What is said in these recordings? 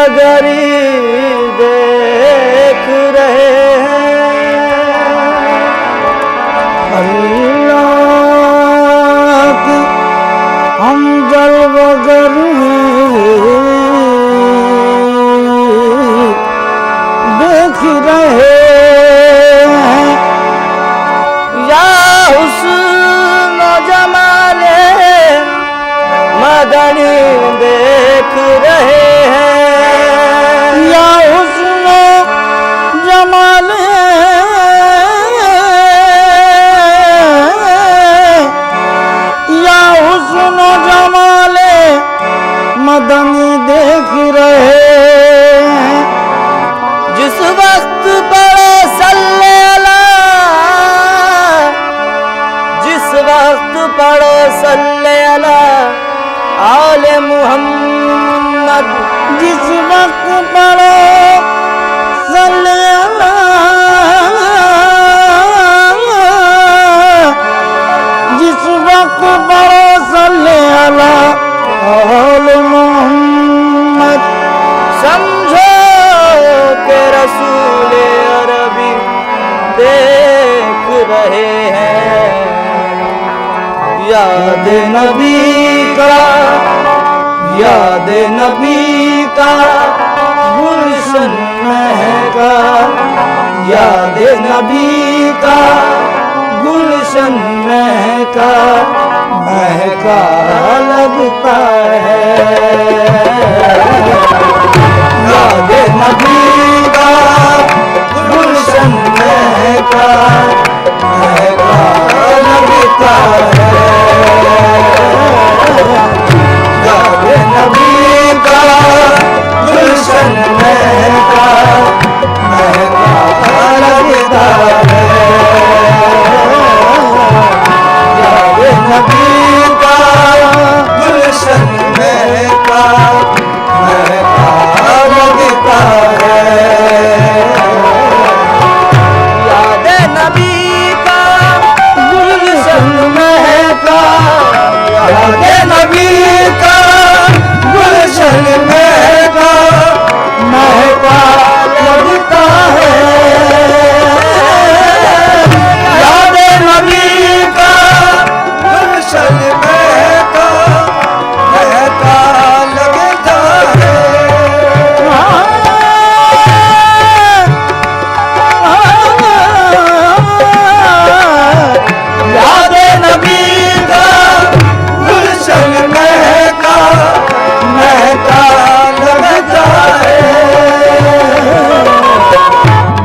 नगरी देख रहे हैं। अल्लाह की हम जलवगरी देख रहे हैं। या हुस्न जमाले मदनी देख रहे हैं। या हुस्न जमाले या हुस्न जमाले मदनी देख रहे हैं। जिस वक्त पढ़े सल्ले अला, जिस वक्त पढ़े सल्ले अला आले मुहम्मद, जिस वक्त पढ़ो सल्ले अला, जिस वक्त पढ़ो सल्ले अला आले मुहम्मद, समझो के रसूल अरबी देख रहे हैं। याद नबी का, याद नबी का गुलशन महका, याद नबी का गुलशन महका, महका लगता है। याद नबी का गुलशन महका, महका लगता है। याद नबी का गुलशन महका, महका लगता है। याद नबी का गुलशन महका, महका लगता है। याद नबी का गुलशन महका, याद नबी का गुलशन महका, महका लगता है। याद नबी का गुलशन महका, महका लगता है। याद नबी का गुलशन महका, महका लगता है।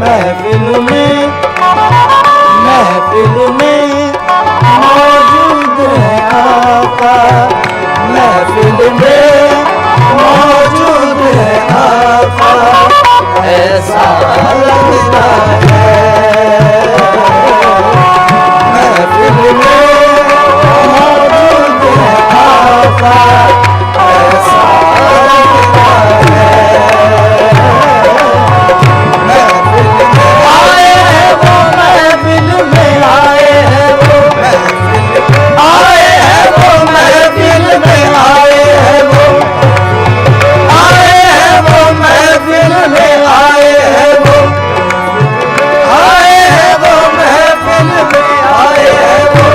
महफिल में, महफिल में मौजूद है आका, महफिल में मौजूद है आका, ऐसा लगता है। महफिल में मौजूद है आका, ऐसा लगता है। महफिल में आए हैं वो, महफिल में आए हैं वो, आए हैं वो, महफिल में आए हैं वो, आए हैं वो, महफिल में आए हैं वो, आए हैं वो, महफिल में आए हैं वो।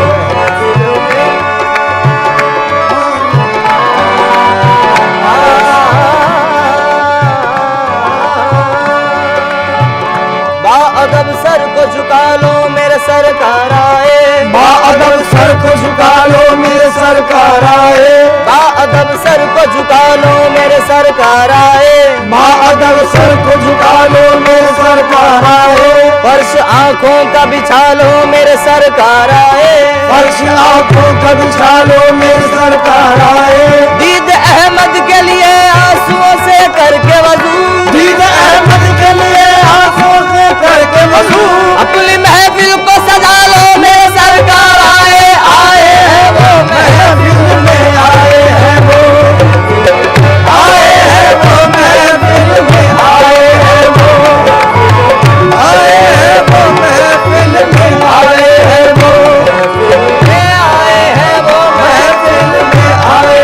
बाअदब सर को झुका लो मेरे सरकार आए, बाअदब सर को झुका लो मेरे सरकार आए, बाअदब सर को झुका लो मेरे सरकार आए, बाअदब सर को झुका लो मेरे सरकार आए। फर्श आंखों का बिछा लो मेरे सरकार आए, फर्श आंखों का बिछा लो मेरे सरकार आए। दीद अहमद के लिए आंसुओं से करके वजू, दीद अहमद के लिए आंसुओं से करके वजू, अपनी महफिल को सजा लो मेरे सरकार आए, आए हैं वो महफिल में आए हैं वो, आए हैं वो महफिल में आए हैं वो, आए हैं वो महफिल में आए हैं वो, आए हैं वो महफिल में आए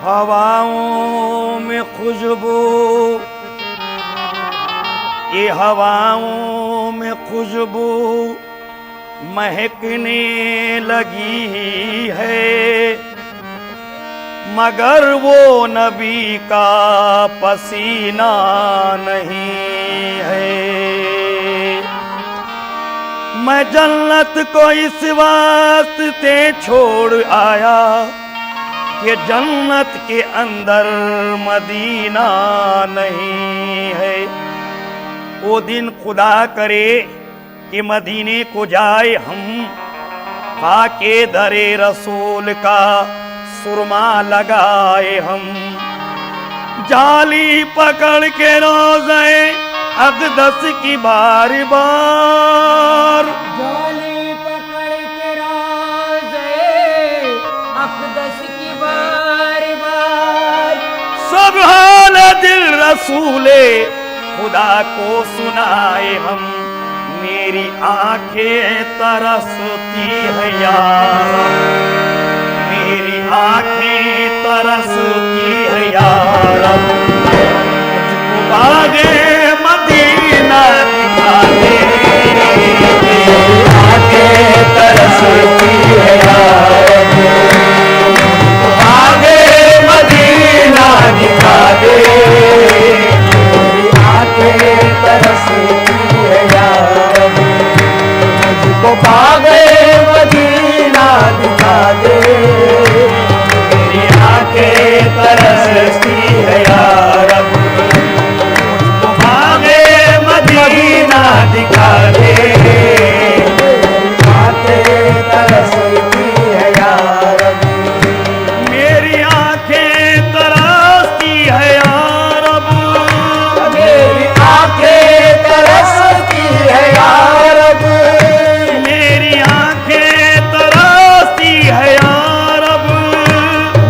हवाओं में खुशबू, ये हवाओं में खुशबू महकने लगी है, मगर वो नबी का पसीना नहीं है। मैं जन्नत को इस वास्ते छोड़ आया कि जन्नत के अंदर मदीना नहीं है। वो दिन खुदा करे कि मदीने को जाए हम, खाके दरे रसूल का सुरमा लगाए हम, जाली पकड़ के रोज़े अक़दस की बार बार, जाली पकड़ के रोज़े अक़दस की बार बार, सुभान दिल रसूले खुदा को सुनाए हम, मेरी आंखें तरसती है यार, मेरी आंखें तरसती है यार, मुझको बागे मदीना दिखा दे, मेरी आंखें तरसती है यार, मुझको बागे मदीना दिखा दे, मेरी आंखें तरसती है यार, मुझको बागे मदीना दिखा दे, मेरी आंखें तरसती है यार, मुझको बागे मदीना दिखा दे, मेरी आंखें तरसती है यार, मेरी आंखें तरसती है यार, मेरी आंखें तरसती है यार, मेरी आंखें तरसती है यार,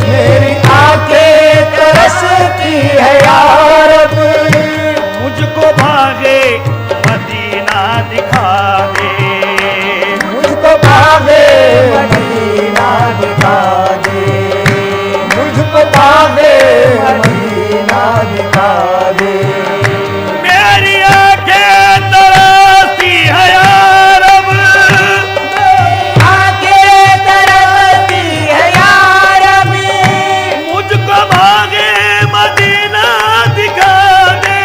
मेरी आंखें तरसती है यार, मुझको भागे मदीना दिखा दे, मुझको भागे मदीना दिखा दे, मुझको भागे मदीना दिखा दे, मेरी आंखें तरसती है यार, आंखें तरसती है यार, मुझको भागे मदीना दिखा दे,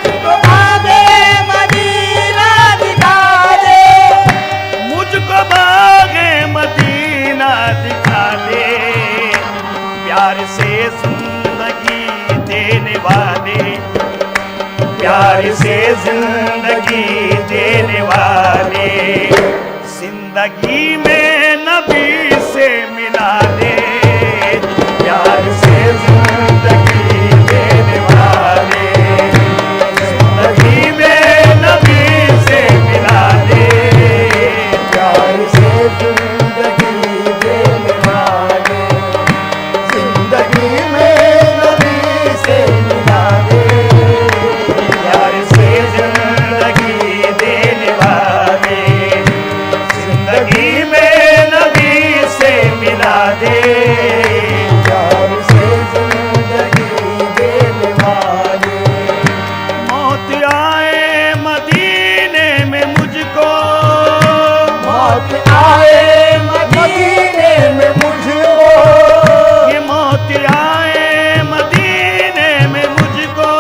मुझको भागे मदीना दिखा दे, मुझको भागे मदीना दिखा दे, प्यार से जिंदगी देने वाले, प्यार से जिंदगी देने वाले, जिंदगी में नबी से मिला दे, प्यार से जिंदगी देने वाले, जिंदगी में नबी से मिला दे, प्यार से जिंदगी देने वाले, जिंदगी में नबी से मिला दे, प्यार से जिंदगी देने वाले, जिंदगी में नबी से मिला दे, प्यार से जिंदगी देने वाले, मौत आए मदीने में मुझको, मौत आए मदीने में मुझको, ये मौत आए मदीने में मुझको,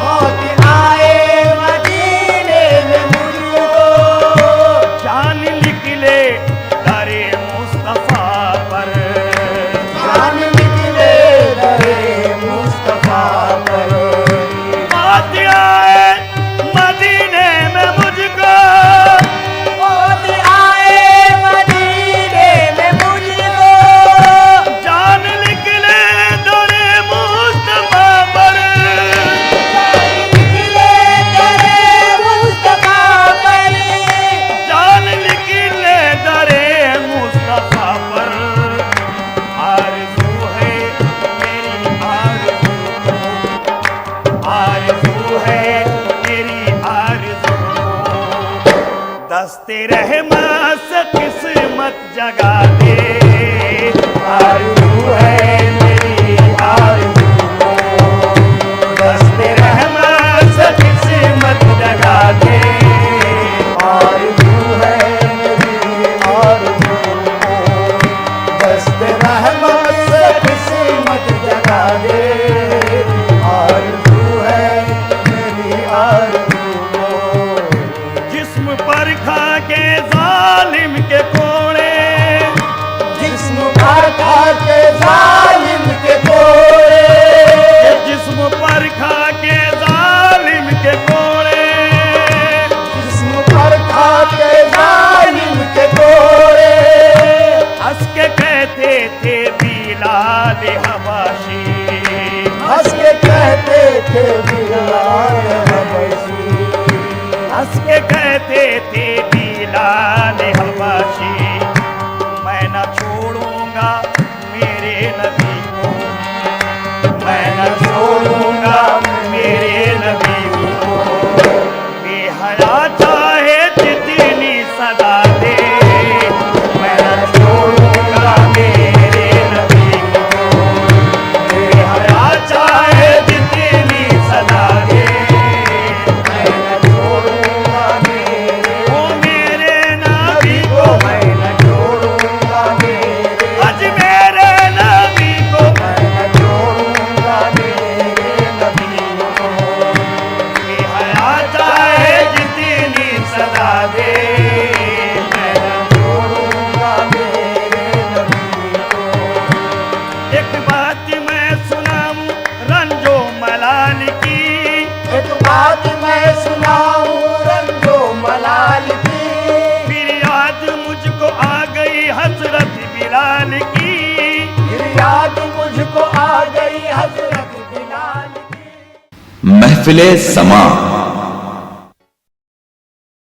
मौत आए मदीने में मुझको, जान निकले दरे मुस्तफा पर, जान निकले दरे मुस्तफा पर, मौत आए मदीने में मुझको, मौत आए मदीने में मुझको, जान निकले दरे मुस्तफा पर, निकले दरे मुस्तफा पर, जान निकले दरे मुस्तफा पर, आरज़ू है मेरी आरज़ू, आरज़ू है मेरी आरज़ू, दस्ते रहमत से किस्मत जगा दे, आरज़ू है मेरी आरज़ू दस्ते रहमत से किस्मत जगा दे आरज़ू है मेरी आरज़ू दस्ते रहमत से किस्मत जगा दे आरज़ू है मेरी आरज़ू जिस्म पर खा के जालिम के कोड़े जिस्म पर खा के जालिम के कोड़े जिस्म पर खा के जालिम के कोड़े जिस्म पर खा के जालिम के कोड़े हंस के कहते थे बिलाल हबाशी हंस के कहते थे बिलाल हबशी हंस के कहते थे बिलाल हबाशी मैं न छोड़ूंगा मेरे नबी को मैं न छोड़ूंगा मेरे नबी को बेहया चाहे जितनी सदा दे मैं न छोड़ूंगा मेरे नबी को बेहया चाहे जितनी सदा दे मैं न छोड़ूंगा मेरे ओ मेरे नबी को मैं न छोड़ूंगा मेरे आज मेरे नबी को मैं न छोड़ूंगा मेरे नबी को बेहया चाहे जितनी सदा दे मैं न छोड़ूंगा मेरे नबी को एक बात मैं सुनाऊं रंजो मलाल की एक बात मैं सुनाऊं रंजो मलाल की फिर याद मुझको आ गई हजरत बिलाल की फिर याद मुझको आ गई हजरत बिलाल की महफिले समा